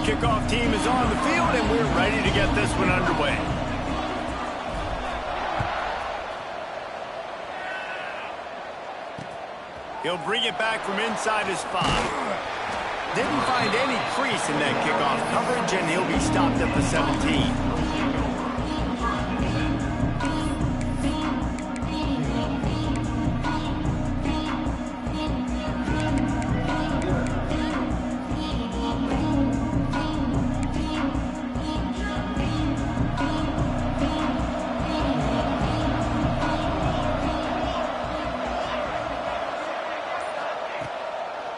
kickoff team is on the field, and we're ready to get this one underway. He'll bring it back from inside his 5. Didn't find any crease in that kickoff coverage, and he'll be stopped at the 17.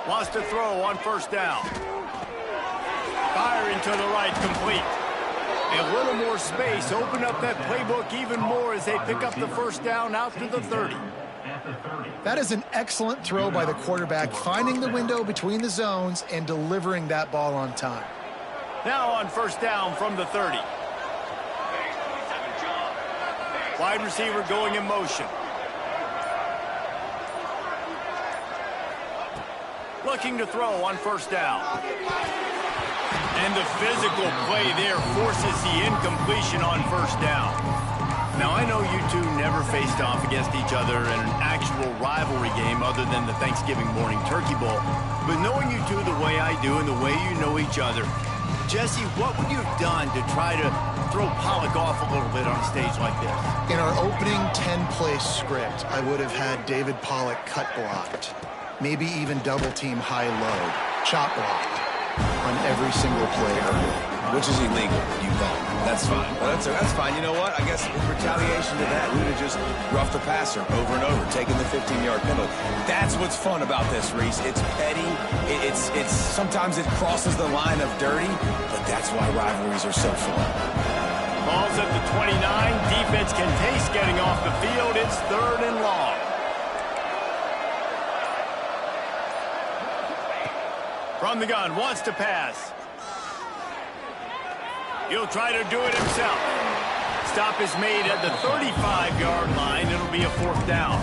Wants to throw on first down. Firing to the right, complete. A little more space, open up that playbook even more as they pick up the first down out to the 30. That is an excellent throw by the quarterback, finding the window between the zones and delivering that ball on time. Now on first down from the 30. Wide receiver going in motion. Looking to throw on first down. And the physical play there forces the incompletion on first down. Now, I know you two never faced off against each other in an actual rivalry game other than the Thanksgiving morning turkey bowl. But knowing you two the way I do and the way you know each other, Jesse, what would you have done to try to throw Pollock off a little bit on a stage like this? In our opening 10-play script, I would have had David Pollock cut blocked. Maybe even double-team high-low, chop blocked on every single play. Which is illegal, you know. That's fine. Well, that's fine. You know what? I guess in retaliation to that, we would have just roughed the passer over and over, taking the 15-yard penalty. That's what's fun about this, Reese. It's petty. It's sometimes it crosses the line of dirty, but that's why rivalries are so fun. Ball's at the 29. Defense can taste getting off the field. It's 3rd and long. From the gun, wants to pass. He'll try to do it himself. Stop is made at the 35-yard line. It'll be a 4th down.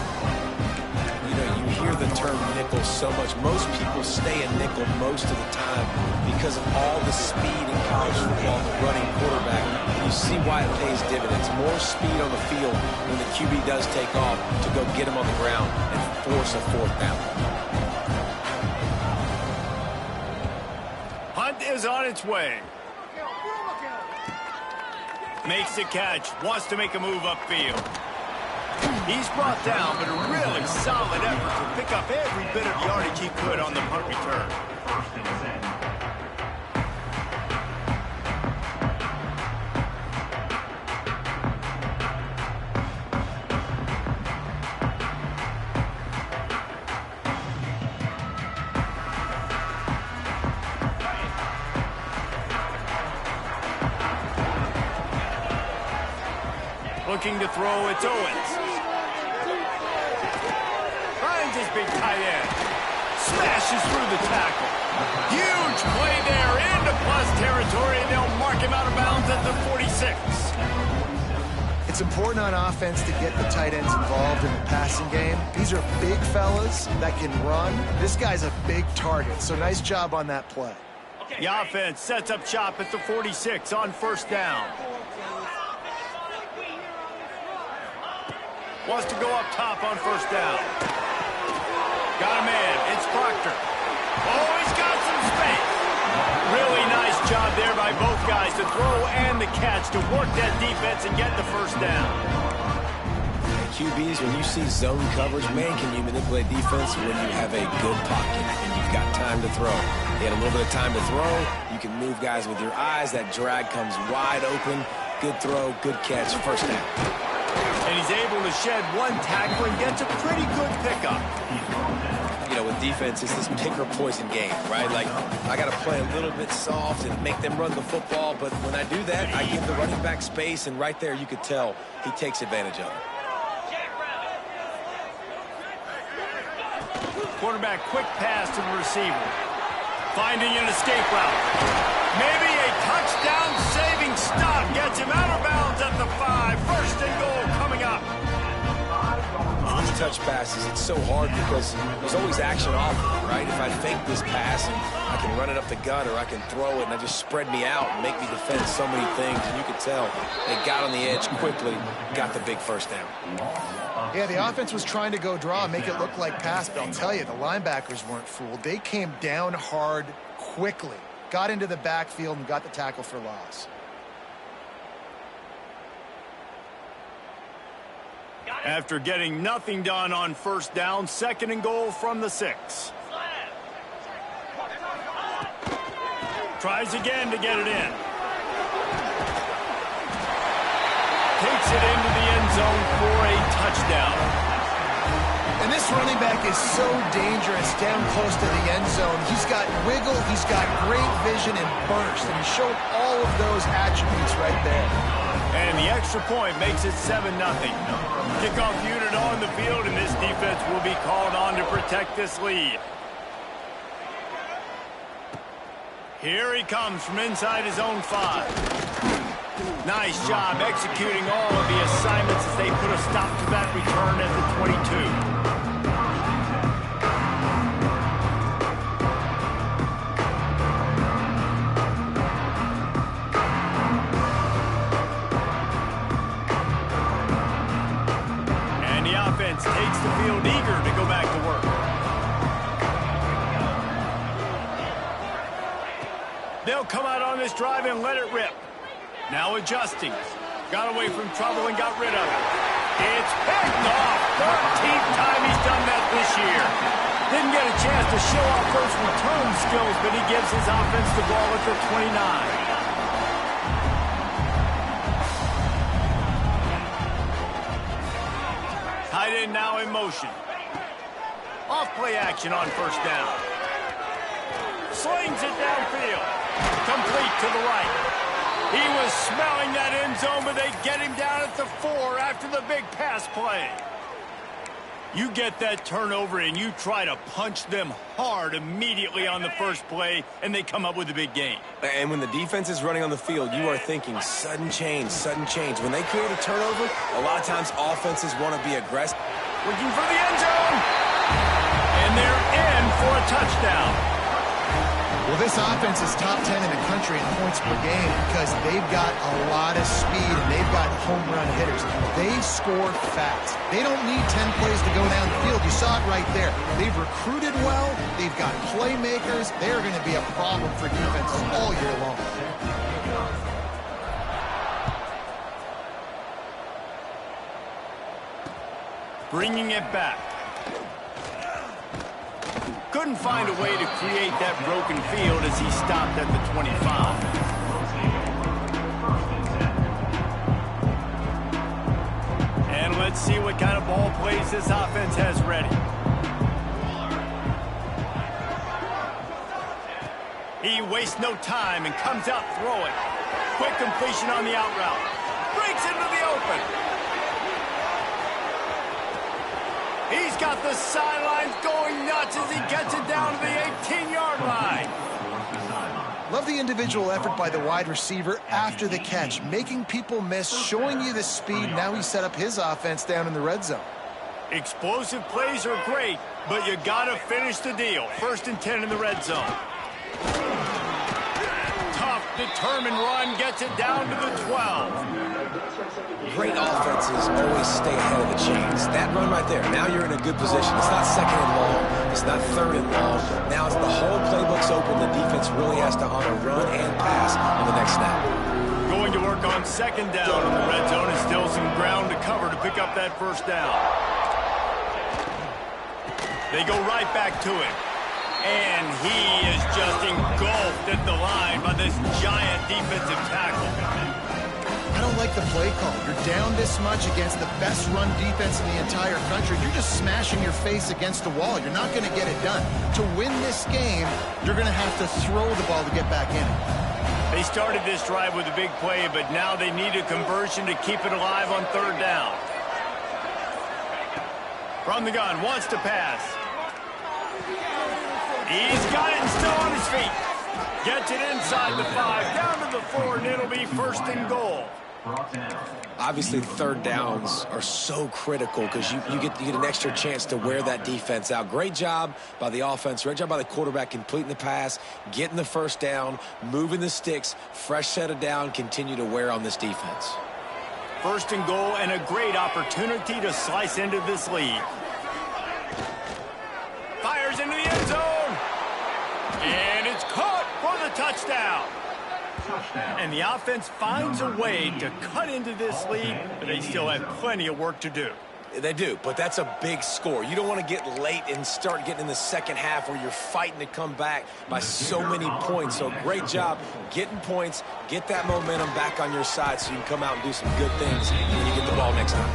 You know, you hear the term nickel so much. Most people stay a nickel most of the time because of all the speed in college football, the running quarterback. You see why it pays dividends. More speed on the field when the QB does take off to go get him on the ground and force a 4th down. Hunt is on its way. Makes the catch. Wants to make a move upfield. He's brought down, but a really solid effort to pick up every bit of yardage he could on the punt return. Looking to throw, it's Owens. Finds his big tight end. Smashes through the tackle. Huge play there into plus territory, and they'll mark him out of bounds at the 46. It's important on offense to get the tight ends involved in the passing game. These are big fellas that can run. This guy's a big target, so nice job on that play. The offense sets up shop at the 46 on first down. Wants to go up top on first down. Got a man. It's Proctor. Oh, he's got some space. Really nice job there by both guys to throw and the catch to work that defense and get the first down. QBs, when you see zone coverage, man, can you manipulate defense when you have a good pocket and you've got time to throw. You had a little bit of time to throw. You can move guys with your eyes. That drag comes wide open. Good throw, good catch, first down. And he's able to shed one tackle and gets a pretty good pickup. You know, with defense, it's this pick or poison game, right? Like, I got to play a little bit soft and make them run the football, but when I do that, I give the running back space, and right there you could tell he takes advantage of it. Quarterback quick pass to the receiver. Finding an escape route. Maybe a touchdown-saving stop gets him out of bounds at the 5. 1st and goal coming up. touch passes, it's so hard because there's always action off of it, right? If I fake this pass and I can run it up the gut or I can throw it and I just spread me out and make me defend so many things, and you can tell they got on the edge quickly, got the big first down. Yeah, the offense was trying to go draw, make it look like pass, but I'll tell you, the linebackers weren't fooled. They came down hard quickly, got into the backfield, and got the tackle for loss. After getting nothing done on first down, 2nd and goal from the 6. Tries again to get it in. Takes it into the end zone for a touchdown. And this running back is so dangerous down close to the end zone. He's got wiggle, he's got great vision and burst, and he showed all of those attributes right there. And the extra point makes it 7-0. Kickoff unit on the field, and this defense will be called on to protect this lead. Here he comes from inside his own 5. Nice job executing all of the assignments as they put a stop to that return at the 22. Takes the field eager to go back to work. They'll come out on this drive and let it rip. Now adjusting. Got away from trouble and got rid of it. It's picked off. 13th time he's done that this year. Didn't get a chance to show off those return skills, but he gives his offense the ball at the 29. Tight end now in motion. Off play action on first down. Slings it downfield. Complete to the right. He was smelling that end zone, but they get him down at the 4 after the big pass play. You get that turnover and you try to punch them hard immediately on the first play, and they come up with a big gain. And when the defense is running on the field, you are thinking sudden change, sudden change. When they create a turnover, a lot of times offenses want to be aggressive. Looking for the end zone. And they're in for a touchdown. Well, this offense is top 10 in the country in points per game because they've got a lot of speed and they've got home run hitters. They score fast. They don't need 10 plays to go down the field. You saw it right there. They've recruited well. They've got playmakers. They're going to be a problem for defenses all year long. Bringing it back. Couldn't find a way to create that broken field as he stopped at the 25. And let's see what kind of ball plays this offense has ready. He wastes no time and comes out throwing. Quick completion on the out route. Breaks into the open. He's got the sidelines going nuts as he gets it down to the 18-yard line. Love the individual effort by the wide receiver after the catch, making people miss, showing you the speed. Now he set up his offense down in the red zone. Explosive plays are great, but you got to finish the deal. 1st and 10 in the red zone. Tough, determined run gets it down to the 12. Great offenses always stay ahead of the chains. That run right there, now you're in a good position. It's not 2nd and long. It's not 3rd and long. Now it's the whole playbook's open. The defense really has to honor run and pass on the next snap. Going to work on 2nd down in the red zone and still some ground to cover to pick up that 1st down. They go right back to it. And he is just engulfed at the line by this giant defensive tackle. I don't like the play call. You're down this much against the best run defense in the entire country. You're just smashing your face against the wall. You're not going to get it done. To win this game, you're going to have to throw the ball to get back in it. They started this drive with a big play, but now they need a conversion to keep it alive on 3rd down. From the gun, wants to pass. He's got it and still on his feet. Gets it inside the 5, down to the 4, and it'll be 1st and goal. Obviously, third downs are so critical because you get an extra chance to wear that defense out. Great job by the offense. Great job by the quarterback completing the pass, getting the first down, moving the sticks, fresh set of down, continue to wear on this defense. First and goal, and a great opportunity to slice into this lead. Fires into the end zone. And it's caught for the touchdown. And the offense finds a way to cut into this lead, but they still have plenty of work to do. They do, but that's a big score. You don't want to get late and start getting in the second half where you're fighting to come back by so many points. So great job getting points, get that momentum back on your side so you can come out and do some good things when you get the ball next time.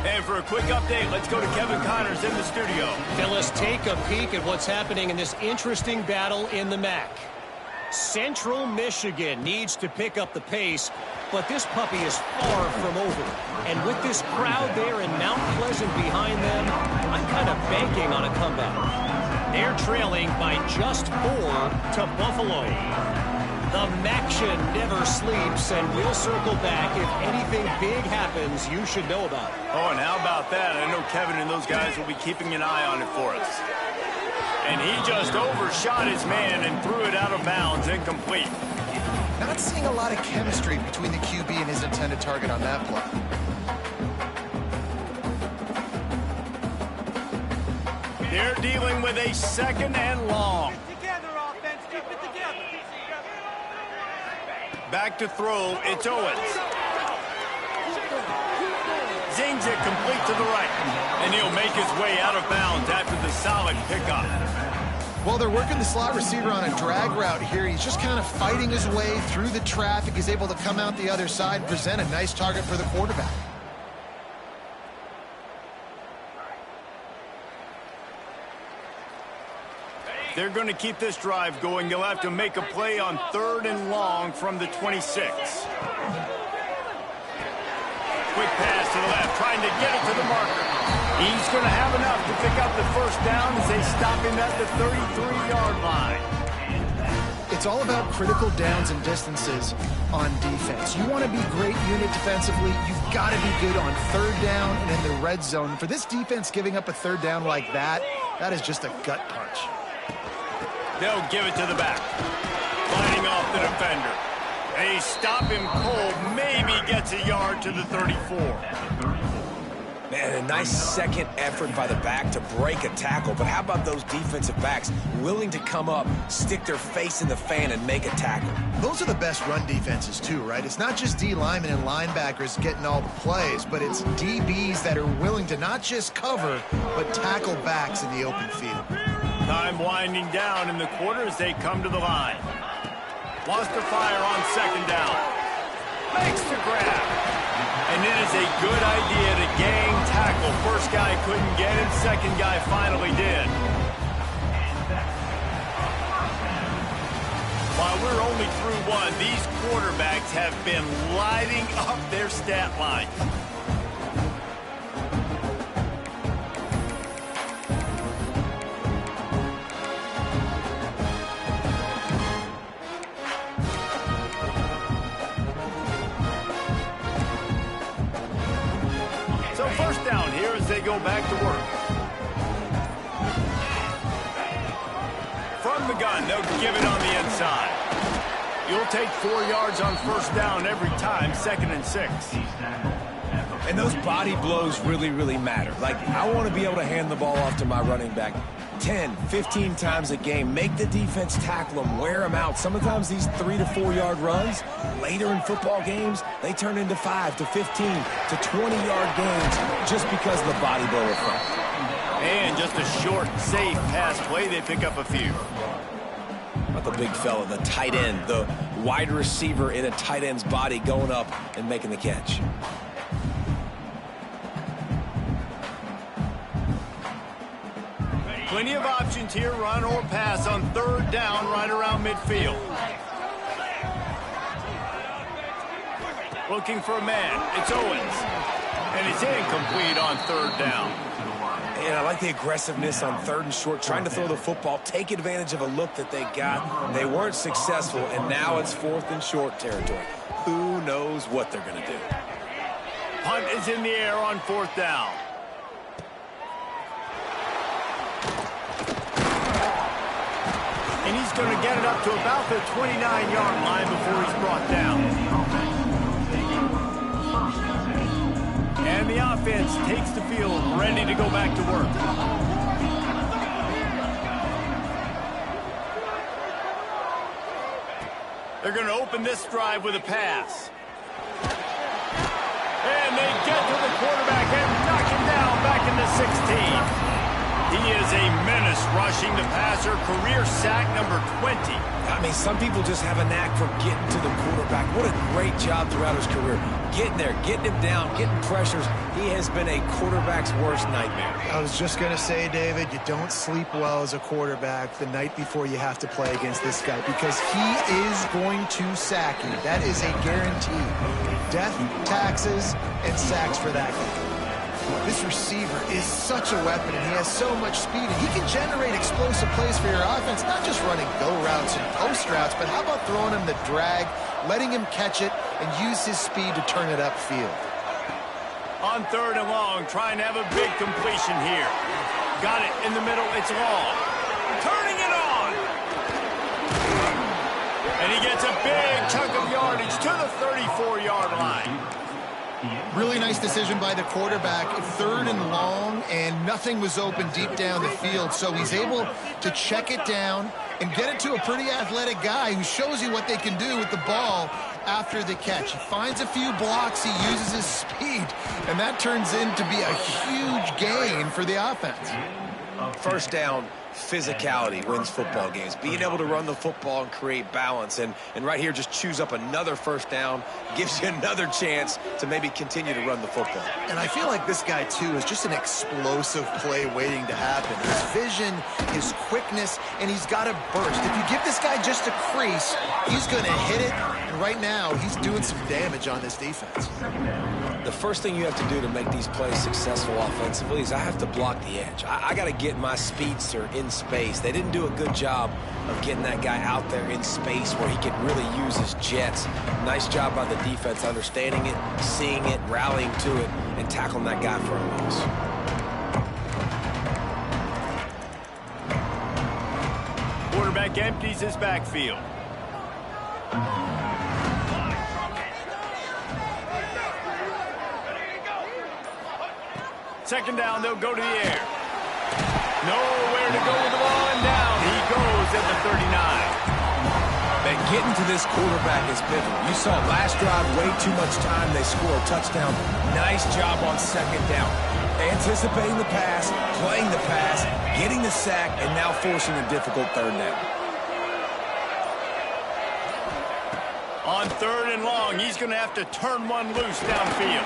And for a quick update, let's go to Kevin Connors in the studio. Phyllis, take a peek at what's happening in this interesting battle in the MAC. Central Michigan needs to pick up the pace, but this puppy is far from over. And with this crowd there in Mount Pleasant behind them, I'm kind of banking on a comeback. They're trailing by just 4 to Buffalo. The Maction never sleeps, and we'll circle back if anything big happens you should know about. Oh, and how about that? I know Kevin and those guys will be keeping an eye on it for us. And he just overshot his man and threw it out of bounds, incomplete. Not seeing a lot of chemistry between the QB and his intended target on that play. They're dealing with a second and long. Together, offense, keep it together. Back to throw, it's Owens. Zings it complete to the right. And he'll make his way out of bounds after the solid pickup. Well, they're working the slot receiver on a drag route here. He's just kind of fighting his way through the traffic. He's able to come out the other side, present a nice target for the quarterback. They're going to keep this drive going. They'll have to make a play on 3rd and long from the 26. Quick pass to the left, trying to get it to the marker. He's going to have enough to pick up the first down as they stop him at the 33-yard line. It's all about critical downs and distances on defense. You want to be great unit defensively, you've got to be good on 3rd down and in the red zone. For this defense giving up a 3rd down like that, that is just a gut punch. They'll give it to the back. Fighting off the defender. They stop him cold, maybe gets a yard to the 34. Man, a nice second effort by the back to break a tackle. But how about those defensive backs willing to come up, stick their face in the fan, and make a tackle? Those are the best run defenses too, right? It's not just D linemen and linebackers getting all the plays, but it's DBs that are willing to not just cover, but tackle backs in the open field. Time winding down in the quarter as they come to the line. Wants to fire on 2nd down. Makes the grab. And it is a good idea to gang tackle. First guy couldn't get it, second guy finally did. While we're only through one, these quarterbacks have been lighting up their stat line. First down here as they go back to work. From the gun, they'll give it on the inside. You'll take 4 yards on 1st down every time, 2nd and 6. And those body blows really, really matter. Like, I want to be able to hand the ball off to my running back 10, 15 times a game. Make the defense tackle them, wear them out. Sometimes these 3 to 4 yard runs, later in football games, they turn into 5 to 15 to 20-yard games just because of the body blow effect. And just a short, safe pass play, they pick up a few. About the big fella, the tight end, the wide receiver in a tight end's body going up and making the catch. Plenty of options here, run or pass on 3rd down right around midfield. Looking for a man, it's Owens. And it's incomplete on 3rd down. And I like the aggressiveness on 3rd and short, trying to throw the football, take advantage of a look that they got. They weren't successful, and now it's 4th and short territory. Who knows what they're going to do? Punt is in the air on 4th down. And he's going to get it up to about the 29-yard line before he's brought down. And the offense takes the field, ready to go back to work. They're going to open this drive with a pass. And they get to the quarterback and knock him down back in the 16. He is a menace rushing the passer, career sack number 20. I mean, some people just have a knack for getting to the quarterback. What a great job throughout his career. Getting there, getting him down, getting pressures. He has been a quarterback's worst nightmare. I was just going to say, David, you don't sleep well as a quarterback the night before you have to play against this guy because he is going to sack you. That is a guarantee. Death, taxes, and sacks for that guy. This receiver is such a weapon, and he has so much speed, and he can generate explosive plays for your offense, not just running go routes and post routes, but how about throwing him the drag, letting him catch it, and use his speed to turn it upfield. On 3rd and long, trying to have a big completion here. Got it in the middle, it's long. Turning it on! And he gets a big chunk of yardage to the 34-yard line. Really nice decision by the quarterback. 3rd and long, and nothing was open deep down the field, so he's able to check it down and get it to a pretty athletic guy who shows you what they can do with the ball after the catch. He finds a few blocks, he uses his speed, and that turns into be a huge gain for the offense. 1st down, physicality wins football games. Being able to run the football and create balance. And right here, just choose up another 1st down. Gives you another chance to maybe continue to run the football. And I feel like this guy, too, is just an explosive play waiting to happen. His vision, his quickness, and he's got a burst. If you give this guy just a crease, he's going to hit it. And right now, he's doing some damage on this defense. The first thing you have to do to make these plays successful offensively is I have to block the edge. I got to get my speedster in space. They didn't do a good job of getting that guy out there in space where he could really use his jets. Nice job by the defense understanding it, seeing it, rallying to it, and tackling that guy for a loss. Quarterback empties his backfield. Second down, they'll go to the air. Nowhere to go with the ball, and down he goes at the 39. And getting to this quarterback is pivotal. You saw last drive, way too much time. They score a touchdown. Nice job on 2nd down. Anticipating the pass, playing the pass, getting the sack, and now forcing a difficult 3rd down. On 3rd and long, he's going to have to turn one loose downfield.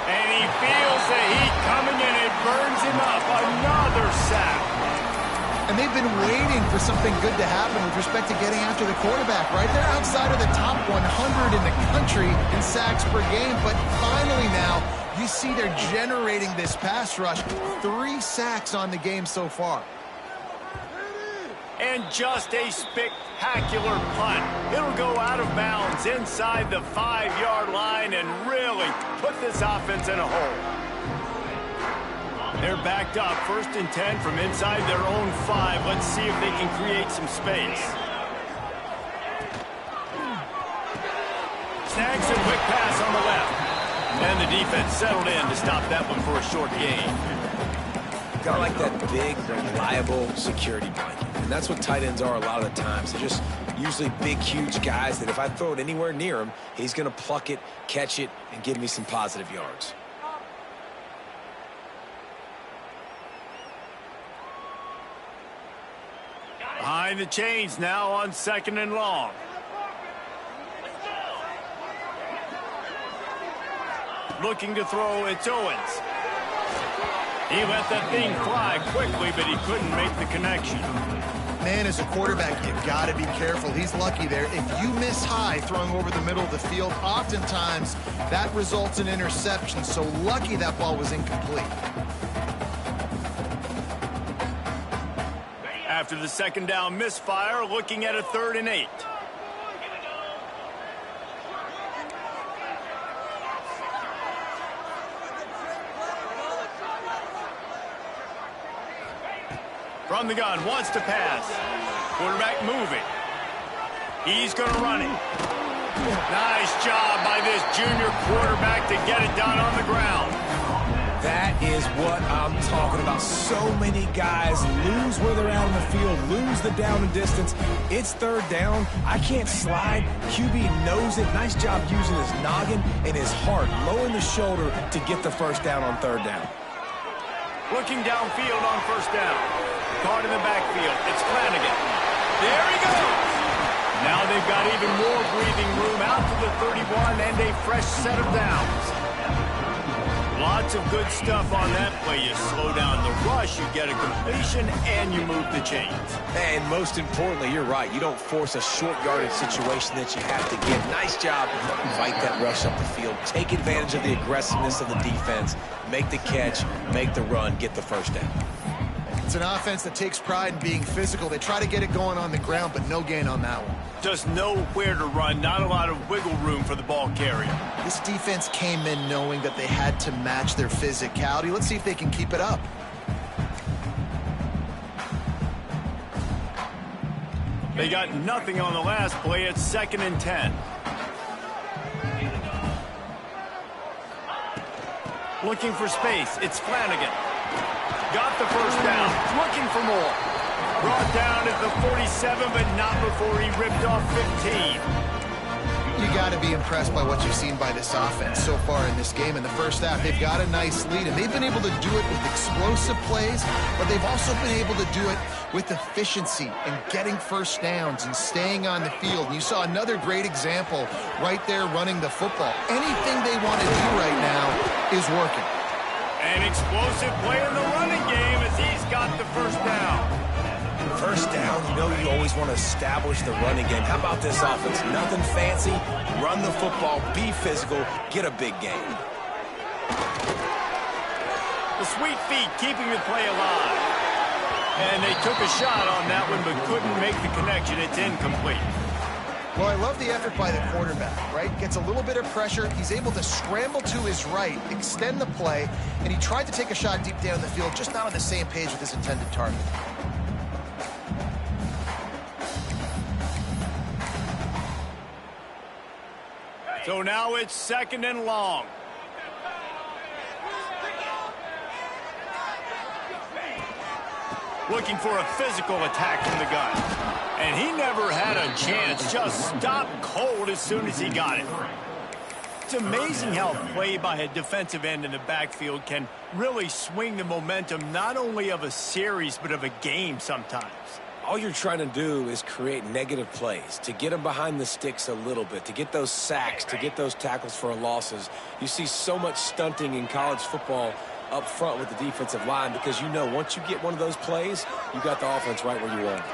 And he feels the heat coming, and it burns him up. Another sack. And they've been waiting for something good to happen with respect to getting after the quarterback, right? They're outside of the top 100 in the country in sacks per game, but finally now, you see they're generating this pass rush. 3 sacks on the game so far. And just a spectacular punt. It'll go out of bounds inside the 5-yard line and really put this offense in a hole. They're backed up, 1st and 10 from inside their own 5. Let's see if they can create some space. Snags a quick pass on the left. And the defense settled in to stop that one for a short gain. Got like that big, reliable security blanket. And that's what tight ends are a lot of the times. They're just usually big, huge guys that if I throw it anywhere near him, he's going to pluck it, catch it, and give me some positive yards. Behind the chains now on 2nd and long. Looking to throw, it's Owens. He let that thing fly quickly, but he couldn't make the connection. Man, as a quarterback, you got to be careful. He's lucky there. If you miss high throwing over the middle of the field, oftentimes that results in interception. So lucky that ball was incomplete. After the second down misfire, looking at a 3rd and 8. From the gun, wants to pass. Quarterback moving. He's going to run it. Nice job by this junior quarterback to get it done on the ground. That is what I'm talking about. So many guys lose where they're out on the field, lose the down and distance. It's 3rd down. I can't slide. QB knows it. Nice job using his noggin and his heart, lowering the shoulder to get the 1st down on 3rd down. Looking downfield on 1st down. Caught in the backfield. It's Flanagan. There he goes. Now they've got even more breathing room out to the 31 and a fresh set of downs. Lots of good stuff on that play. You slow down the rush, you get a completion, and you move the chains. And most importantly, you're right. You don't force a short yardage situation that you have to get. Nice job. Fight that rush up the field. Take advantage of the aggressiveness of the defense. Make the catch, make the run, get the 1st down. It's an offense that takes pride in being physical. They try to get it going on the ground, but no gain on that one. Just know where to run. Not a lot of wiggle room for the ball carrier. This defense came in knowing that they had to match their physicality. Let's see if they can keep it up. They got nothing on the last play. It's 2nd and 10. Looking for space. It's Flanagan. Got the 1st down. Looking for more. Brought down at the 47, but not before he ripped off 15. You got to be impressed by what you've seen by this offense so far in this game. In the first half, they've got a nice lead, and they've been able to do it with explosive plays, but they've also been able to do it with efficiency and getting 1st downs and staying on the field. And you saw another great example right there running the football. Anything they want to do right now is working. An explosive play in the running game as he's got the 1st down. 1st down, you know you always want to establish the running game. How about this offense? Nothing fancy. Run the football, be physical, get a big gain. The sweet feet keeping the play alive. And they took a shot on that one, but couldn't make the connection. It's incomplete. Well, I love the effort by the quarterback, right? Gets a little bit of pressure. He's able to scramble to his right, extend the play, and he tried to take a shot deep down the field, just not on the same page with his intended target. So now it's 2nd and long. Looking for a physical attack from the gun. And he never had a chance. Just stopped cold as soon as he got it. It's amazing how play by a defensive end in the backfield can really swing the momentum not only of a series but of a game sometimes. All you're trying to do is create negative plays, to get them behind the sticks a little bit, to get those sacks, to get those tackles for losses. You see so much stunting in college football up front with the defensive line because you know once you get one of those plays, you got the offense right where you want it.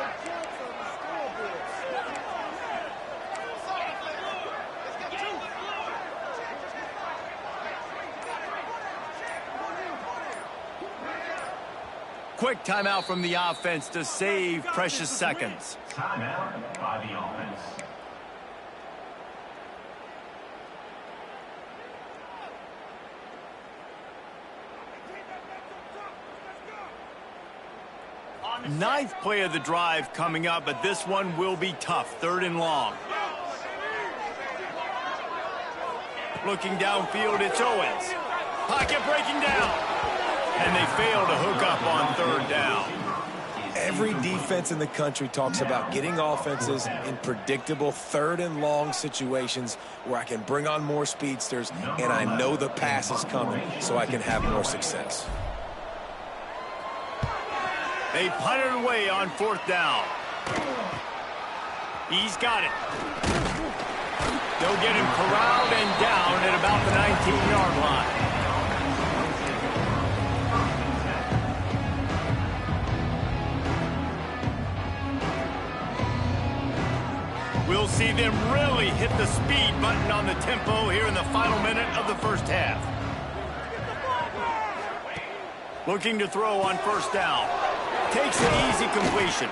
Quick timeout from the offense to save precious seconds. Timeout by the offense. Ninth play of the drive coming up, but this one will be tough. 3rd and long. Looking downfield, it's Owens. Pocket breaking down. And they fail to hook up on 3rd down. Every defense in the country talks about getting offenses in predictable 3rd and long situations where I can bring on more speedsters and I know the pass is coming so I can have more success. They punt it away on 4th down. He's got it. They'll get him corralled and down at about the 19-yard line. We'll see them really hit the speed button on the tempo here in the final minute of the first half. Looking to throw on 1st down. takes an easy completion.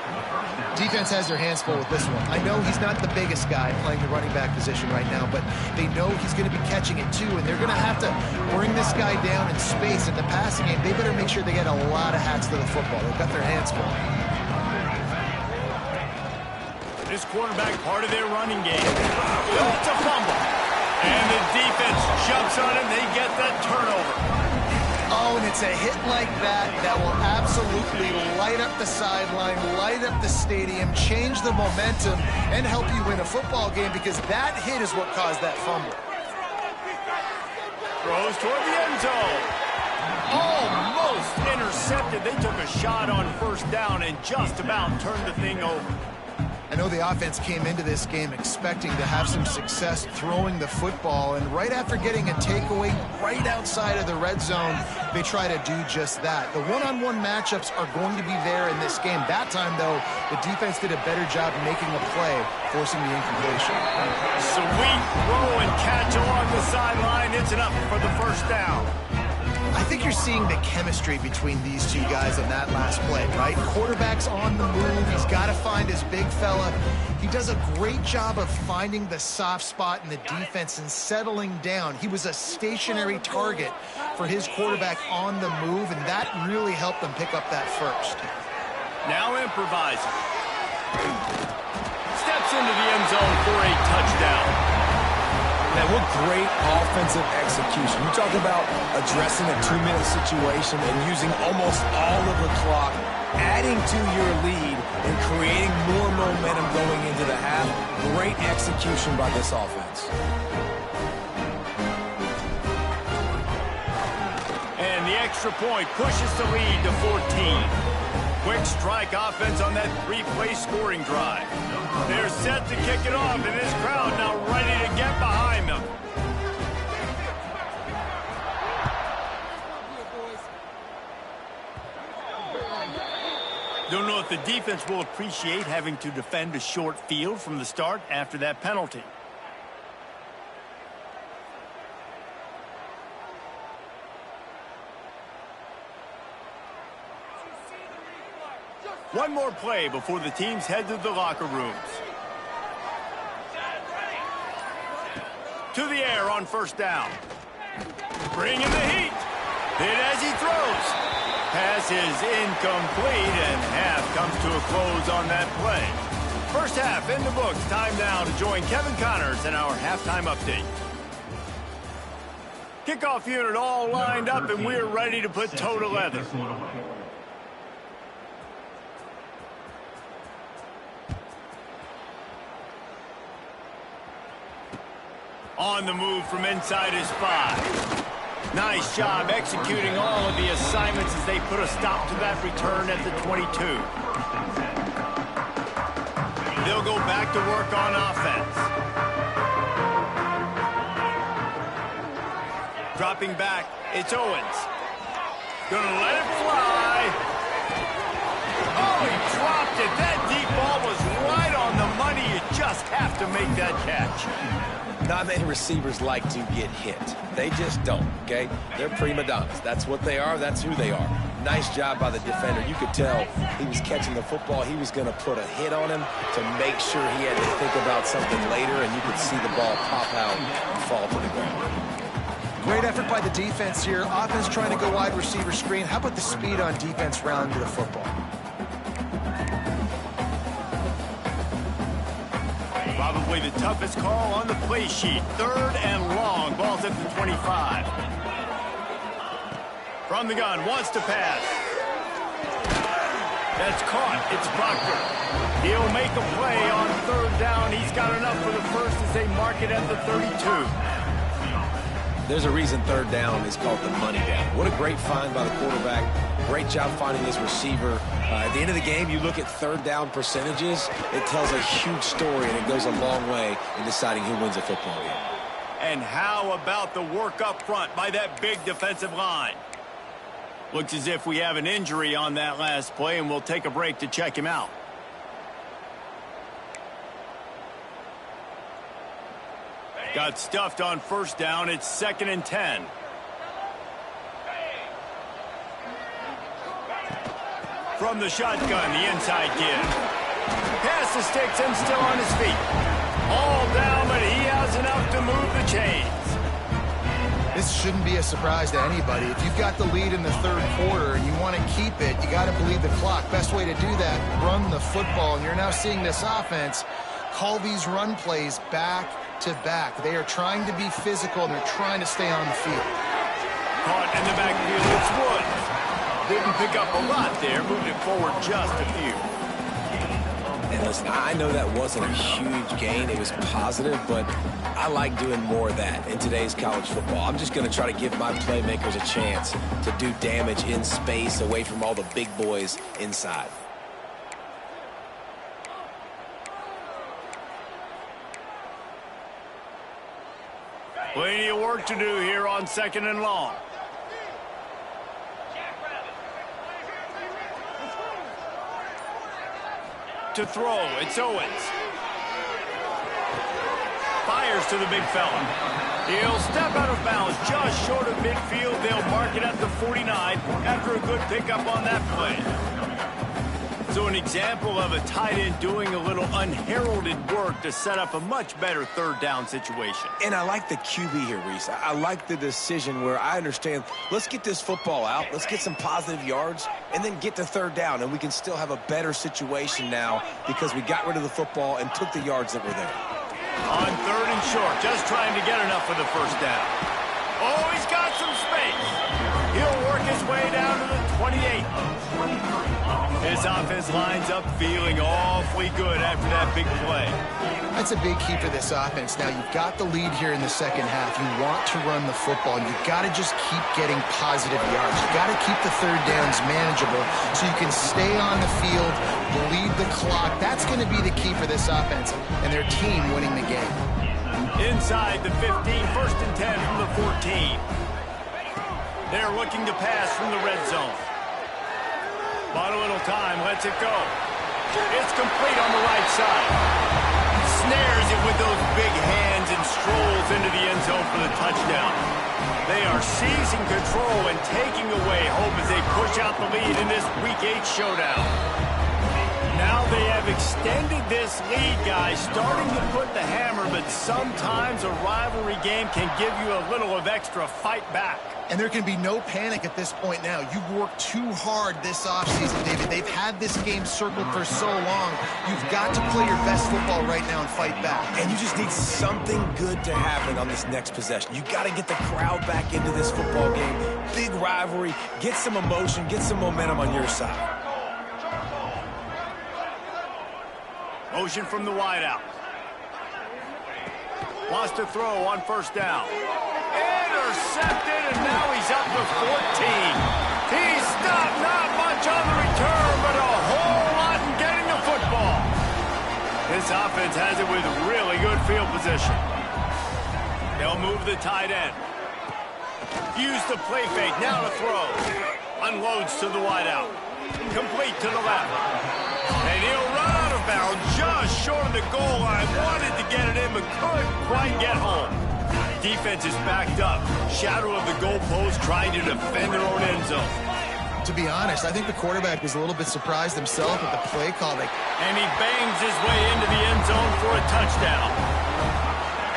Defense has their hands full with this one. I know he's not the biggest guy playing the running back position right now, but they know he's going to be catching it too, and they're going to have to bring this guy down in space. In the passing game, they better make sure they get a lot of hats to the football. They've got their hands full. This quarterback part of their running game. Oh, it's a fumble. And the defense jumps on him. They get that turnover. Oh, and it's a hit like that that will absolutely light up the sideline, light up the stadium, change the momentum, and help you win a football game, because that hit is what caused that fumble. Throws toward the end zone. Almost intercepted. They took a shot on first down and just about turned the thing over. I know the offense came into this game expecting to have some success throwing the football, and right after getting a takeaway right outside of the red zone, they try to do just that. The one-on-one matchups are going to be there in this game. That time, though, the defense did a better job making a play, forcing the incompletion. Sweet throw and catch along the sideline. It's enough for the first down. I think you're seeing the chemistry between these two guys on that last play, right? Quarterback's on the move. He's got to find his big fella. He does a great job of finding the soft spot in the defense and settling down. He was a stationary target for his quarterback on the move, and that really helped them pick up that first. Now improvising. Steps into the end zone for a touchdown. Man, what great offensive execution. You talk about addressing a 2-minute situation and using almost all of the clock, adding to your lead and creating more momentum going into the half. Great execution by this offense. And the extra point pushes the lead to 14. Quick strike offense on that 3-play scoring drive. They're set to kick it off, and this crowd now ready to get behind them. Don't know if the defense will appreciate having to defend a short field from the start after that penalty. One more play before the teams head to the locker rooms. To the air on first down. Bringing the heat. Hit as he throws. Pass is incomplete, and half comes to a close on that play. First half in the books. Time now to join Kevin Connors in our halftime update. Kickoff unit all lined up, and we're ready to put toe to leather. On the move from inside his 5. Nice job executing all of the assignments as they put a stop to that return at the 22. They'll go back to work on offense. Dropping back, it's Owens. Gonna let it fly. Oh, he dropped it. That deep ball was right on the money. You just have to make that catch. Not many receivers like to get hit. They just don't, okay? They're prima donnas. That's what they are. That's who they are. Nice job by the defender. You could tell he was catching the football. He was going to put a hit on him to make sure he had to think about something later, and you could see the ball pop out and fall to the ground. Great effort by the defense here. Offense trying to go wide receiver screen. How about the speed on defense rounding to the football? Probably the toughest call on the play sheet. 3rd and long. Ball's at the 25. From the gun, wants to pass. That's caught. It's Proctor. He'll make a play on 3rd down. He's got enough for the first as they mark it at the 32. There's a reason 3rd down is called the money down. What a great find by the quarterback. Great job finding his receiver. At the end of the game, you look at 3rd down percentages. It tells a huge story, and it goes a long way in deciding who wins a football game. And how about the work up front by that big defensive line? Looks as if we have an injury on that last play, and we'll take a break to check him out. Got stuffed on first down. It's 2nd and 10. From the shotgun, the inside kid. Pass the sticks and still on his feet. All down, but he has enough to move the chains. This shouldn't be a surprise to anybody. If you've got the lead in the third quarter and you want to keep it, you got to bleed the clock. Best way to do that, run the football. And you're now seeing this offense call these run plays back to back. They are trying to be physical, and they're trying to stay on the field. Caught in the backfield, it's Woods. Didn't pick up a lot there, moved it forward just a few. And listen, I know that wasn't a huge gain. It was positive, but I like doing more of that in today's college football. I'm just going to try to give my playmakers a chance to do damage in space away from all the big boys inside. Plenty of work to do here on 2nd and long. To throw, it's Owens. Fires to the big fella. He'll step out of bounds just short of midfield. They'll mark it at the 49 after a good pickup on that play. So an example of a tight end doing a little unheralded work to set up a much better third down situation. And I like the QB here, Reese. I like the decision where I understand, let's get this football out, let's get some positive yards, and then get to third down, and we can still have a better situation now because we got rid of the football and took the yards that were there. On 3rd and short, just trying to get enough for the first down. Oh, he's got some space. He'll work his way down to the 28. This offense lines up feeling awfully good after that big play. That's a big key for this offense. Now, you've got the lead here in the second half. You want to run the football, and you've got to just keep getting positive yards. You've got to keep the third downs manageable so you can stay on the field, bleed the clock. That's going to be the key for this offense and their team winning the game. Inside the 15, 1st and 10 from the 14. They're looking to pass from the red zone. Bought a little time, lets it go. It's complete on the right side. Snares it with those big hands and strolls into the end zone for the touchdown. They are seizing control and taking away hope as they push out the lead in this Week 8 showdown. Now they have extended this lead, guys, starting to put the hammer, but sometimes a rivalry game can give you a little of extra fight back. And there can be no panic at this point now. You've worked too hard this offseason, David. They've had this game circled for so long. You've got to play your best football right now and fight back. And you just need something good to happen on this next possession. You got to get the crowd back into this football game. Big rivalry. Get some emotion. Get some momentum on your side. Motion from the wideout. Lost a throw on 1st down. Intercepted, and now he's up to 14. He's stopped, not much on the return, but a whole lot in getting the football. This offense has it with really good field position. They'll move the tight end. Use the play fake, now to throw. Unloads to the wideout. Complete to the left. And he'll run out of bounds just short of the goal line. Wanted to get it in, but couldn't quite get home. Defense is backed up. Shadow of the goalpost trying to defend their own end zone. To be honest, I think the quarterback was a little bit surprised himself with the play call. And he bangs his way into the end zone for a touchdown.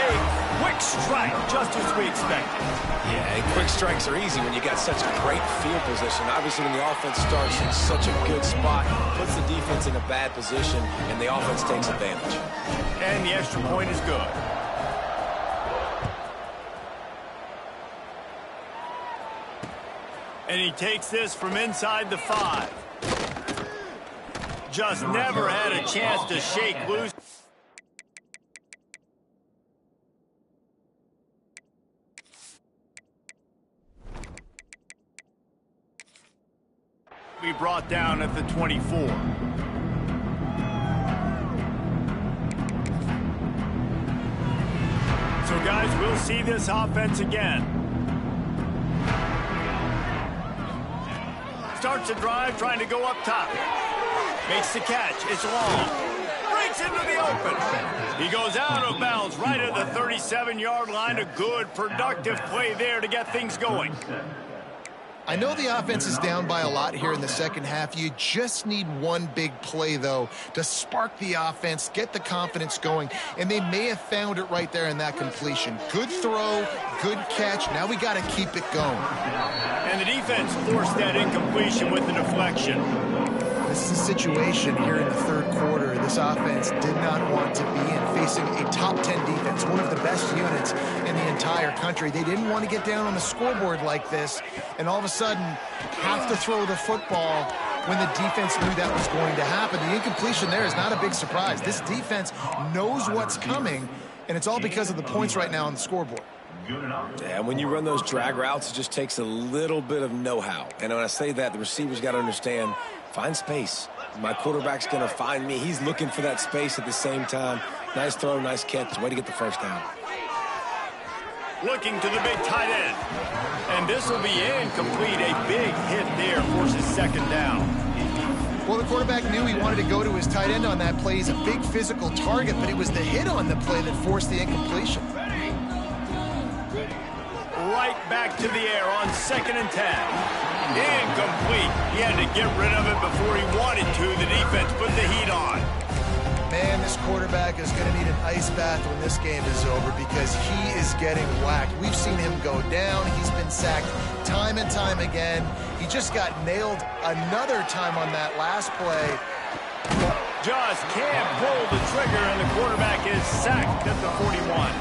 A quick strike, just as we expected. Yeah, and quick strikes are easy when you got such a great field position. Obviously, when the offense starts in such a good spot, puts the defense in a bad position, and the offense takes advantage. And the extra point is good. And he takes this from inside the 5. Just never had a chance to shake loose. We brought down at the 24. So guys, we'll see this offense again. Starts a drive, trying to go up top. Makes the catch. It's long. Breaks into the open. He goes out of bounds right at the 37-yard line. A good, productive play there to get things going. I know the offense is down by a lot here in the second half. You just need one big play, though, to spark the offense, get the confidence going, and they may have found it right there in that completion. Good throw, good catch. Now we got to keep it going. And the defense forced that incompletion with the deflection. This is a situation here in the third quarter this offense did not want to be in, facing a top 10 defense, one of the best units in the entire country. They didn't want to get down on the scoreboard like this and all of a sudden have to throw the football when the defense knew that was going to happen. The incompletion there is not a big surprise. This defense knows what's coming, and it's all because of the points right now on the scoreboard. Yeah, when you run those drag routes, it just takes a little bit of know-how. And when I say that, the receivers got to understand, find space. My quarterback's going to find me. He's looking for that space at the same time. Nice throw, nice catch. Way to get the first down. Looking to the big tight end. And this will be incomplete. A big hit there forces second down. Well, the quarterback knew he wanted to go to his tight end on that play. He's a big physical target, but it was the hit on the play that forced the incompletion. Right back to the air on 2nd and 10. Incomplete. He had to get rid of it before he wanted to. The defense put the heat on. Man, this quarterback is going to need an ice bath when this game is over because he is getting whacked. We've seen him go down. He's been sacked time and time again. He just got nailed another time on that last play. Just can't pull the trigger, and the quarterback is sacked at the 41.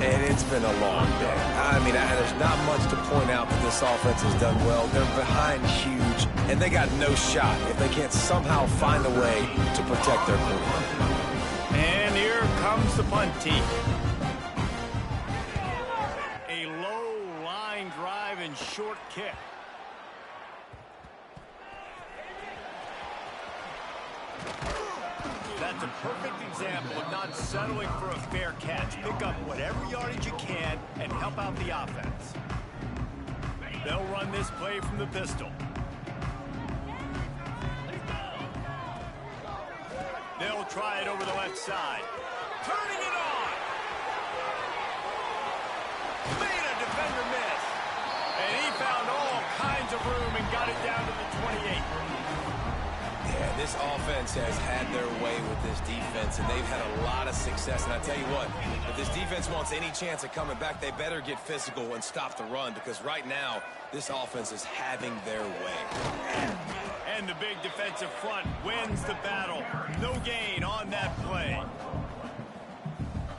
And it's been a long day. I mean, there's not much to point out that this offense has done well. They're behind huge, and they got no shot if they can't somehow find a way to protect their quarterback. And here comes the punt team. A low line drive and short kick. That's a perfect example of not settling for a fair catch. Pick up whatever yardage you can and help out the offense. They'll run this play from the pistol. They'll try it over the left side. Turning it on. Made a defender miss. And he found all kinds of room and got it down to the 28. Yeah, this offense has had their way with this defense, and they've had a lot of success. And I tell you what, if this defense wants any chance of coming back, they better get physical and stop the run, because right now, this offense is having their way. And the big defensive front wins the battle. No gain on that play.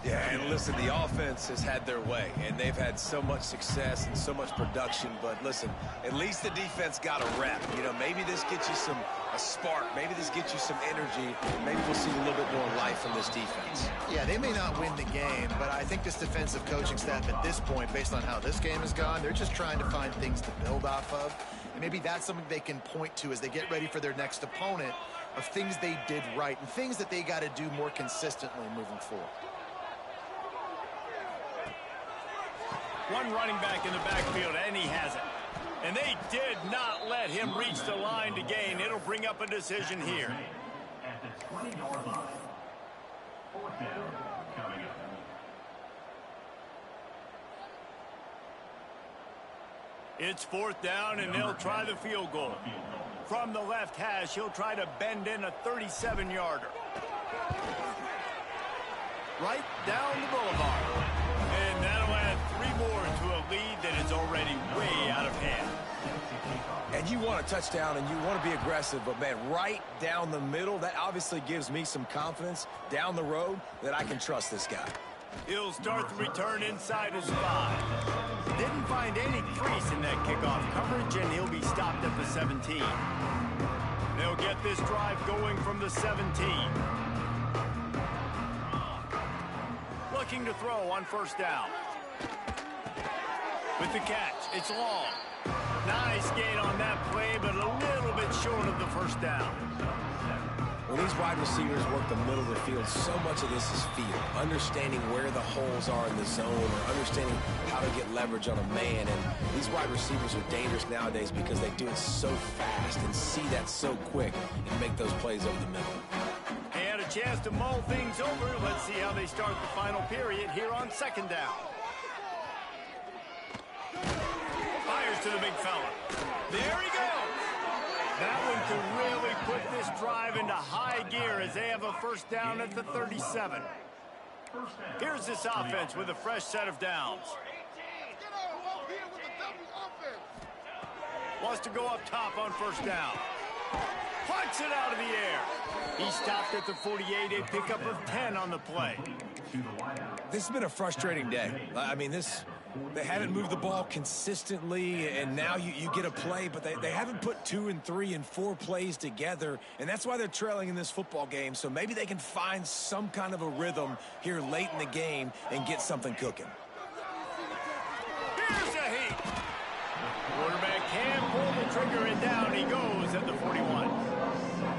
Yeah, and listen, the offense has had their way, and they've had so much success and so much production. But listen, at least the defense got a rep. You know, maybe this gets you a spark. Maybe this gets you some energy. Maybe we'll see a little bit more life from this defense. Yeah, they may not win the game, but I think this defensive coaching staff at this point, based on how this game has gone, they're just trying to find things to build off of. And maybe that's something they can point to as they get ready for their next opponent, of things they did right and things that they got to do more consistently moving forward. One running back in the backfield, and he has it. And they did not let him reach the line to gain. It'll bring up a decision here. At the 20-yard line. 4th down coming up. It's 4th down, and they'll try the field goal. From the left hash, he'll try to bend in a 37-yarder. Right down the boulevard. And that'll add 3 more to a lead that is already way out of hand. And you want a touchdown and you want to be aggressive, but man, right down the middle, that obviously gives me some confidence down the road that I can trust this guy. He'll start the return inside his 5. Didn't find any crease in that kickoff coverage, and he'll be stopped at the 17. They'll get this drive going from the 17. Looking to throw on 1st down. With the catch, it's long. Nice gain on that play, but a little bit short of the 1st down. When these wide receivers work the middle of the field, so much of this is feel. Understanding where the holes are in the zone, or understanding how to get leverage on a man. And these wide receivers are dangerous nowadays because they do it so fast and see that so quick and make those plays over the middle. They had a chance to mull things over. Let's see how they start the final period here on 2nd down. Fires to the big fella. There he goes. That one could really put this drive into high gear as they have a first down at the 37. Here's this offense with a fresh set of downs. Wants to go up top on first down. Punts it out of the air. He stopped at the 48, a pickup of 10 on the play. This has been a frustrating day. I mean, they haven't moved the ball consistently, and now you get a play, but they haven't put 2 and 3 and 4 plays together, and that's why they're trailing in this football game. So maybe they can find some kind of a rhythm here late in the game and get something cooking. Here's a heat. Quarterback can pull the trigger, and down he goes at the 41.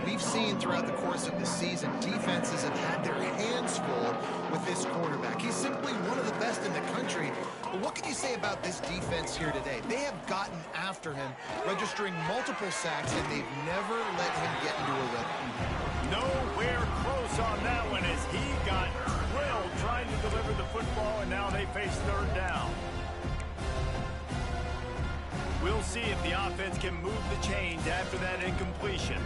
We've seen throughout the course of the season, defenses have had their hands full with this quarterback. He's simply one of the best in the country. But what can you say about this defense here today? They have gotten after him, registering multiple sacks, and they've never let him get into a rhythm. Nowhere close on that one as he got drilled trying to deliver the football, and now they face third down. We'll see if the offense can move the chains after that incompletion.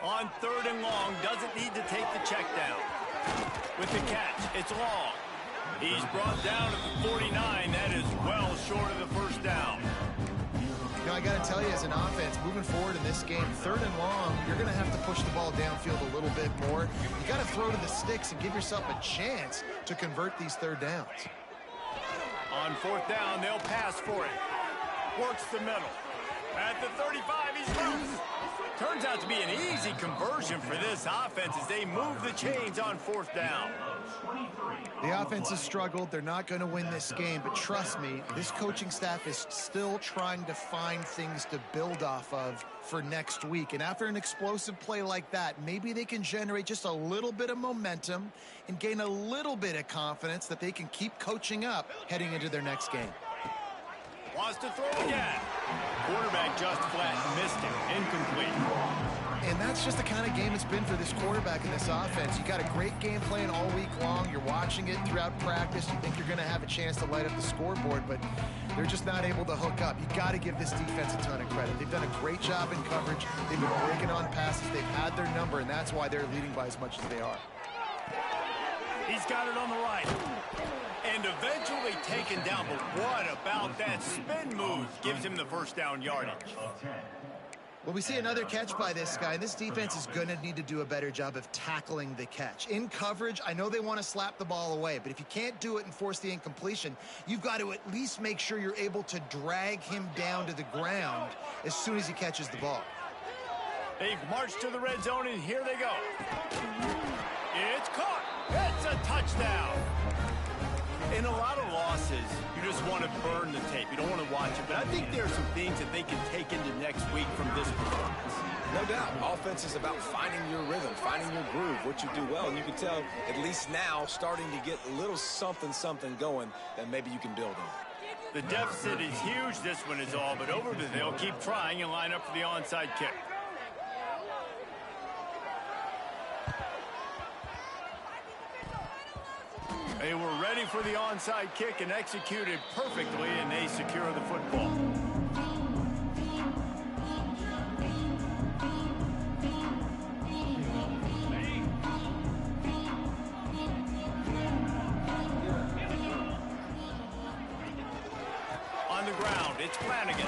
On third and long, doesn't need to take the check down. With the catch, it's long. He's brought down at the 49. That is well short of the first down. You know, I got to tell you, as an offense, moving forward in this game, third and long, you're going to have to push the ball downfield a little bit more. You got to throw to the sticks and give yourself a chance to convert these third downs. On fourth down, they'll pass for it. Works the middle. At the 35, he's loose. Turns out to be an easy conversion for this offense as they move the chains on fourth down. The offense has struggled. They're not going to win this game, but trust me, this coaching staff is still trying to find things to build off of for next week. And after an explosive play like that, maybe they can generate just a little bit of momentum and gain a little bit of confidence that they can keep coaching up heading into their next game. Wants to throw again. Quarterback just flat missed it. Incomplete. And that's just the kind of game it's been for this quarterback and this offense. You got a great game plan all week long. You're watching it throughout practice. You think you're going to have a chance to light up the scoreboard, but they're just not able to hook up. You got to give this defense a ton of credit. They've done a great job in coverage. They've been breaking on passes. They've had their number, and that's why they're leading by as much as they are. He's got it on the right. And eventually taken down, but what about that spin move? Gives him the first down yardage. Well, we see another catch by this guy. This defense is going to need to do a better job of tackling the catch. In coverage, I know they want to slap the ball away, but if you can't do it and force the incompletion, you've got to at least make sure you're able to drag him down to the ground as soon as he catches the ball. They've marched to the red zone, and here they go. It's caught. It's a touchdown. In a lot of losses, you just want to burn the tape. You don't want to watch it. But I think there are some things that they can take into next week from this performance. No doubt. Offense is about finding your rhythm, finding your groove, what you do well. And you can tell, at least now, starting to get a little something going that maybe you can build on. The deficit is huge. This one is all but over. They'll keep trying and line up for the onside kick. They were ready for the onside kick and executed perfectly, and they secure the football. On the ground, it's Flanagan.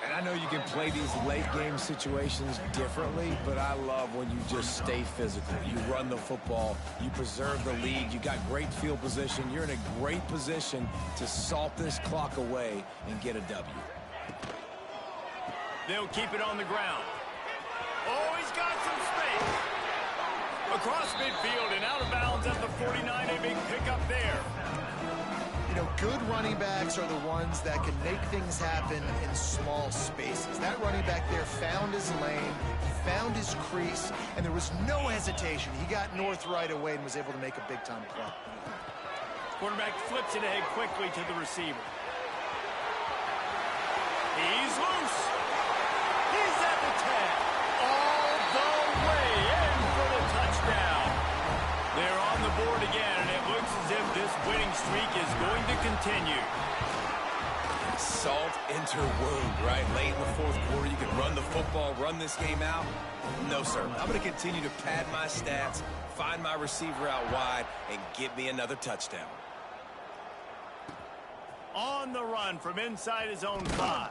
And I know you can play these late-game situations differently, but I love when you just stay physical. You run the football, you preserve the lead, you got great field position. You're in a great position to salt this clock away and get a W. They'll keep it on the ground. Oh, he's got some space. Across midfield and out of bounds at the 49, a big pickup there. You know, good running backs are the ones that can make things happen in small spaces. That running back there found his lane, he found his crease, and there was no hesitation. He got north right away and was able to make a big-time play. Quarterback flips it ahead quickly to the receiver. He's loose. He's at the 10. All the way in for the touchdown. They're on the board again, and it Looks as if this winning streak is going to continue. Salt into wound, right? Late in the fourth quarter, you can run the football, run this game out. No, sir. I'm going to continue to pad my stats, find my receiver out wide, and get me another touchdown. On the run from inside his own 5.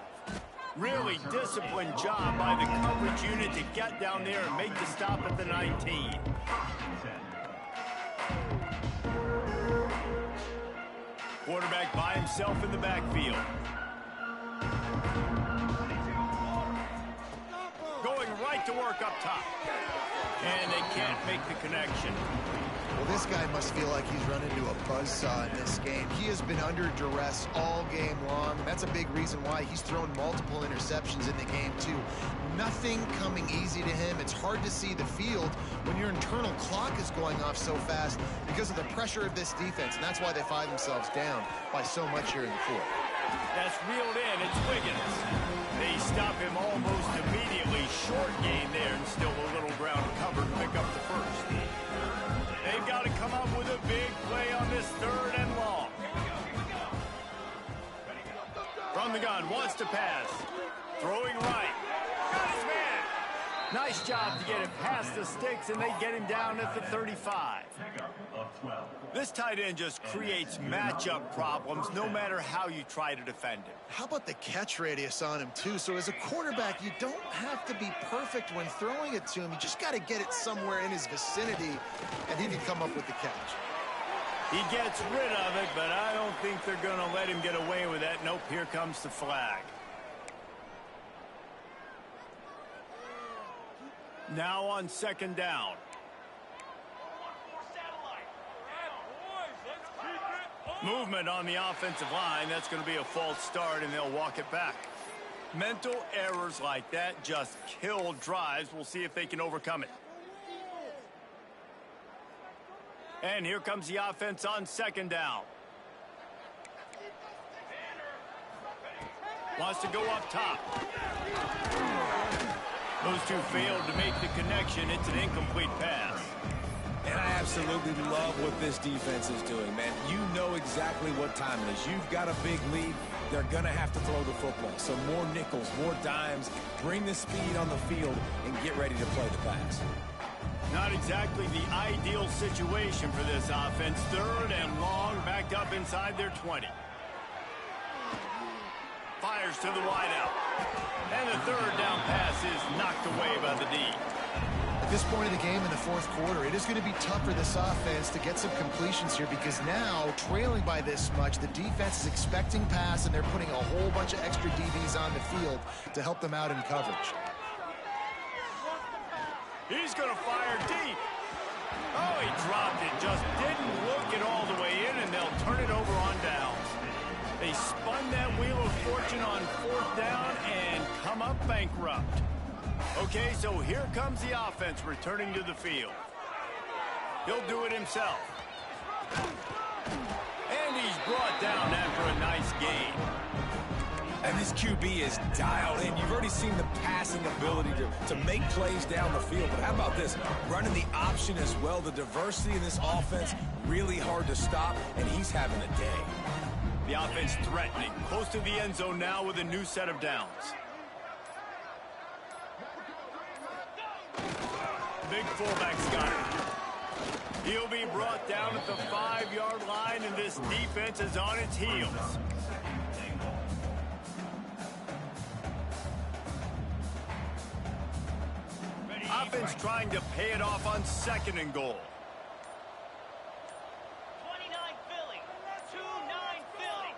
Really disciplined job by the coverage unit to get down there and make the stop at the 19. Quarterback by himself in the backfield. Going right to work up top. And they can't make the connection. Well, this guy must feel like he's run into a buzzsaw in this game. He has been under duress all game long. That's a big reason why he's thrown multiple interceptions in the game, too. Nothing coming easy to him. It's hard to see the field when your internal clock is going off so fast because of the pressure of this defense, and that's why they find themselves down by so much here in the fourth. That's reeled in. It's Wiggins. They stop him almost immediately. Short gain there, and still a little ground covered to pick up the first. They've got to come up with a big play on this 3rd and long. From the gun, wants to pass. Throwing right. Got his man. Nice job to get it past the sticks, and they get him down at the 35. This tight end just creates matchup problems no matter how you try to defend him. How about the catch radius on him, too? So as a quarterback, you don't have to be perfect when throwing it to him. You just got to get it somewhere in his vicinity, and he can come up with the catch. He gets rid of it, but I don't think they're going to let him get away with that. Nope, here comes the flag. Now on 2nd down. Movement on the offensive line. That's going to be a false start, and they'll walk it back. Mental errors like that just kill drives. We'll see if they can overcome it. And here comes the offense on 2nd down. Wants to go up top. Those two failed to make the connection. It's an incomplete pass. And I absolutely love what this defense is doing, man. You know exactly what time it is. You've got a big lead. They're going to have to throw the football. So more nickels, more dimes, bring the speed on the field, and get ready to play the pass. Not exactly the ideal situation for this offense. 3rd and long, backed up inside their 20. Fires to the wideout. And the 3rd down pass is knocked away by the D. At this point of the game in the 4th quarter, it is going to be tough for this offense to get some completions here because now, trailing by this much, the defense is expecting pass, and they're putting a whole bunch of extra DBs on the field to help them out in coverage. He's going to fire deep. Oh, he dropped it. Just didn't look it all the way in, and they'll turn it over on downs. They spun that wheel of fortune on 4th down and come up bankrupt. Okay, so here comes the offense returning to the field. He'll do it himself. And he's brought down after a nice gain. And this QB is dialed in. You've already seen the passing ability to make plays down the field. But how about this? Running the option as well. The diversity in this offense, really hard to stop, and he's having a day. The offense threatening. Close to the end zone now with a new set of downs. Big fullback's got it. He'll be brought down at the 5-yard line, and this defense is on its heels. Offense trying to pay it off on 2nd and goal. 29 Philly. 2-9 Philly.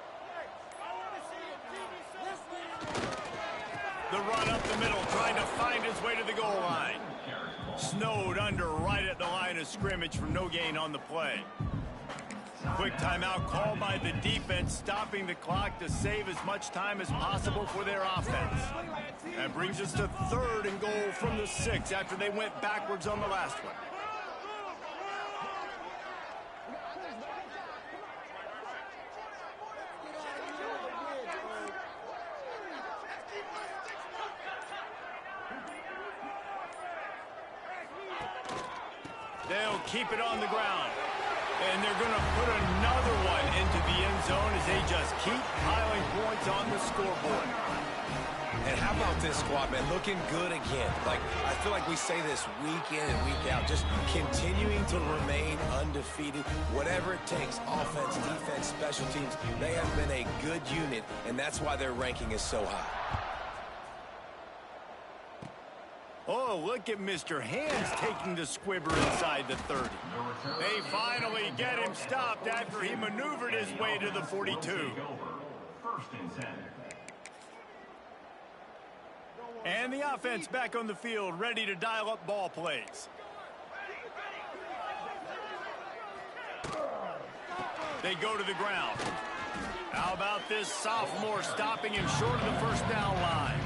The run up the middle, trying to find his way to the goal line. Snowed under right at the line of scrimmage for no gain on the play. Quick timeout called by the defense, stopping the clock to save as much time as possible for their offense. That brings us to 3rd and goal from the 6 after they went backwards on the last one. They'll keep it on the ground. And they're going to put another one into the end zone as they just keep piling points on the scoreboard. And how about this squad, man? Looking good again. Like, I feel like we say this week in and week out, just continuing to remain undefeated. Whatever it takes, offense, defense, special teams, they have been a good unit, and that's why their ranking is so high. Oh, look at Mr. Hands taking the squibber inside the 30. They finally get him stopped after he maneuvered his way to the 42. First and 10. And the offense back on the field, ready to dial up ball plays. They go to the ground. How about this sophomore stopping him short of the first down line?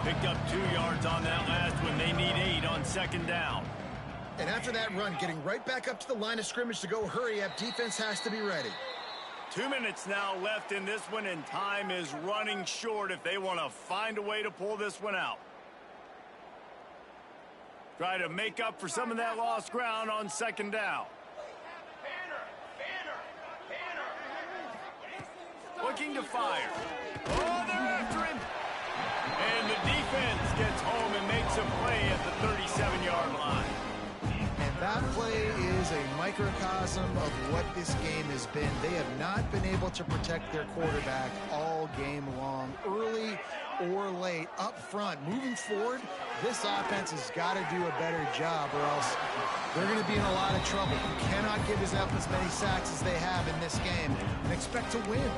Picked up 2 yards on that last one. They need 8 on second down. And after that run, getting right back up to the line of scrimmage to go hurry up, defense has to be ready. 2 minutes now left in this one, and time is running short if they want to find a way to pull this one out. Try to make up for some of that lost ground on second down. Looking to fire. Oh, they're after him. And the defense gets home and makes a play at the 37-yard line. And that play is a microcosm of what this game has been. They have not been able to protect their quarterback all game long, early or late, up front. Moving forward, this offense has got to do a better job or else they're going to be in a lot of trouble. You cannot give up as many sacks as they have in this game and expect to win.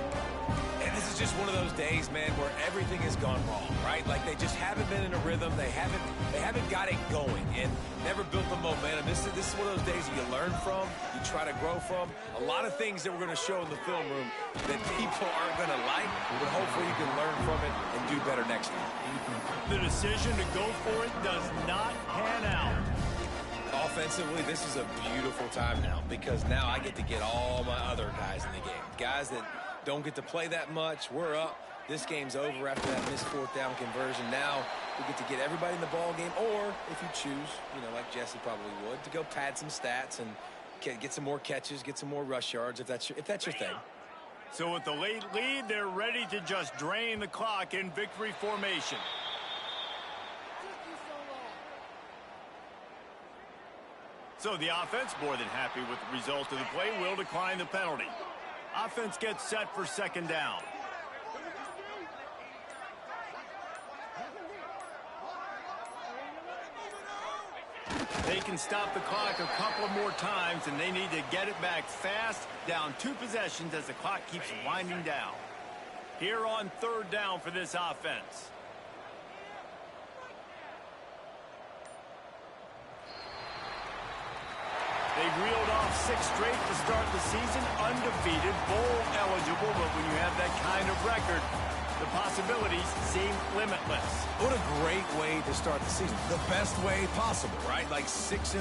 And this is just one of those days, man, where everything has gone wrong, right? Like they just haven't been in a rhythm. They haven't got it going and never built the momentum. This is one of those days you learn from, you try to grow from. A lot of things that we're going to show in the film room that people aren't going to like, but hopefully you can learn from it and do better next time. The decision to go for it does not pan out. Offensively, this is a beautiful time now because now I get to get all my other guys in the game. Guys that don't get to play that much. We're up. This game's over after that missed fourth down conversion. Now we get to get everybody in the ball game, or if you choose, like Jesse probably would, to go pad some stats and get some more catches, get some more rush yards if that's your thing. So with the late lead, they're ready to just drain the clock in victory formation. So the offense, more than happy with the result of the play, will decline the penalty. Offense gets set for second down. They can stop the clock a couple more times, and they need to get it back fast, down 2 possessions as the clock keeps winding down. Here on third down for this offense. They reeled off 6 straight to start the season, undefeated, bowl eligible, but when you have that kind of record, the possibilities seem limitless. What a great way to start the season. The best way possible, right? Like 6-0,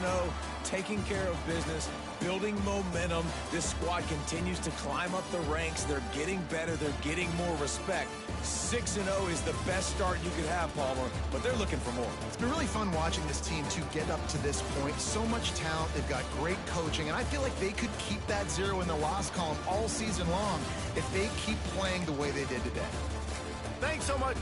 taking care of business, building momentum. This squad continues to climb up the ranks. They're getting better. They're getting more respect. 6-0 is the best start you could have, Palmer, but they're looking for more. It's been really fun watching this team to get up to this point. So much talent. They've got great coaching, and I feel like they could keep that 0 in the loss column all season long if they keep playing the way they did today. Thanks so much.